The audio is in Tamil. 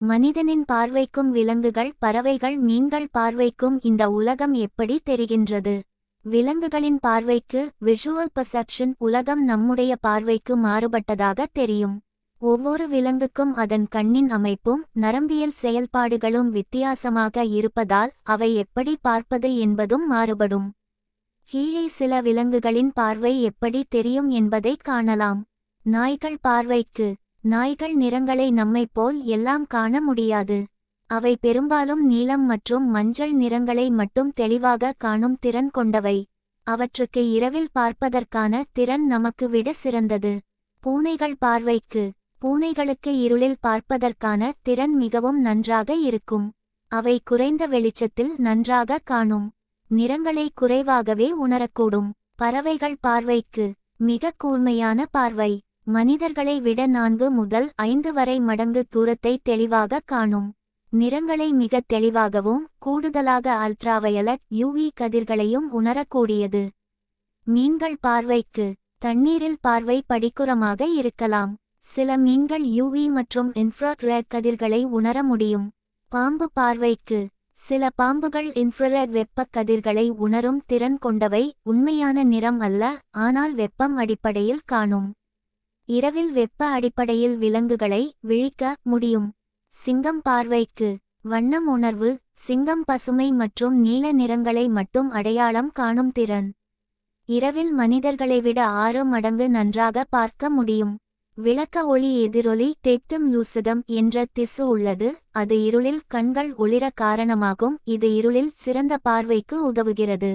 மனிதனின் பார்வைக்கும் விலங்குகள், பறவைகள், மீன்கள் பார்வைக்கும் இந்த உலகம் எப்படி தெரிகின்றது? விலங்குகளின் பார்வைக்கு விஷுவல் பர்செப்ஷன் உலகம் நம்முடைய பார்வைக்கு மாறுபட்டதாக தெரியும். ஒவ்வொரு விலங்குக்கும் அதன் கண்ணின் அமைப்பும் நரம்பியல் செயல்பாடுகளும் வித்தியாசமாக இருப்பதால் அவை எப்படி பார்ப்பது என்பதும் மாறுபடும். கீழே சில விலங்குகளின் பார்வை எப்படி தெரியும் என்பதை காணலாம். நாய்கள் பார்வைக்கு. நாய்கள் நிறங்களை நம்மைப் போல் எல்லாம் காண முடியாது. அவை பெரும்பாலும் நீலம் மற்றும் மஞ்சள் நிறங்களை மட்டும் தெளிவாக காணும் திறன் கொண்டவை. அவற்றுக்கு இரவில் பார்ப்பதற்கான திறன் நமக்கு விட சிறந்தது. பூனைகள் பார்வைக்கு. பூனைகளுக்கு இருளில் பார்ப்பதற்கான திறன் மிகவும் நன்றாக இருக்கும். அவை குறைந்த வெளிச்சத்தில் நன்றாக காணும். நிறங்களை குறைவாகவே உணரக்கூடும். பறவைகள் பார்வைக்கு. மிக கூர்மையான பார்வை. மனிதர்களை விட 4 முதல் 5 வரை மடங்கு தூரத்தை தெளிவாக காணும். நிறங்களை மிக தெளிவாகவும் கூடுதலாக அல்ட்ராவயலட் யூவி கதிர்களையும் உணரக்கூடியது. மீன்கள் பார்வைக்கு. தண்ணீரில் பார்வை படிக்குறமாக இருக்கலாம். சில மீன்கள் யூவி மற்றும் இன்ஃப்ராரெட் கதிர்களை உணர முடியும். பாம்பு பார்வைக்கு. சில பாம்புகள் இன்ஃப்ராரெட் வெப்ப கதிர்களை உணரும் திறன் கொண்டவை. உண்மையான நிறம் அல்ல, ஆனால் வெப்பம் அடிப்படையில் காணும். இரவில் வெப்ப அடிப்படையில் விலங்குகளை விழிக்க முடியும். சிங்கம் பார்வைக்கு. வண்ணம் உணர்வு. சிங்கம் பசுமை மற்றும் நீல நிறங்களை மட்டும் அடையாளம் காணும் திறன். இரவில் மனிதர்களை விட 6 மடங்கு நன்றாக பார்க்க முடியும். விளக்க ஒளி எதிரொலி டெக்டம் லூசிடம் என்ற திசு உள்ளது. அது இருளில் கண்கள் ஒளிர காரணமாகும். இது இருளில் சிறந்த பார்வைக்கு உதவுகிறது.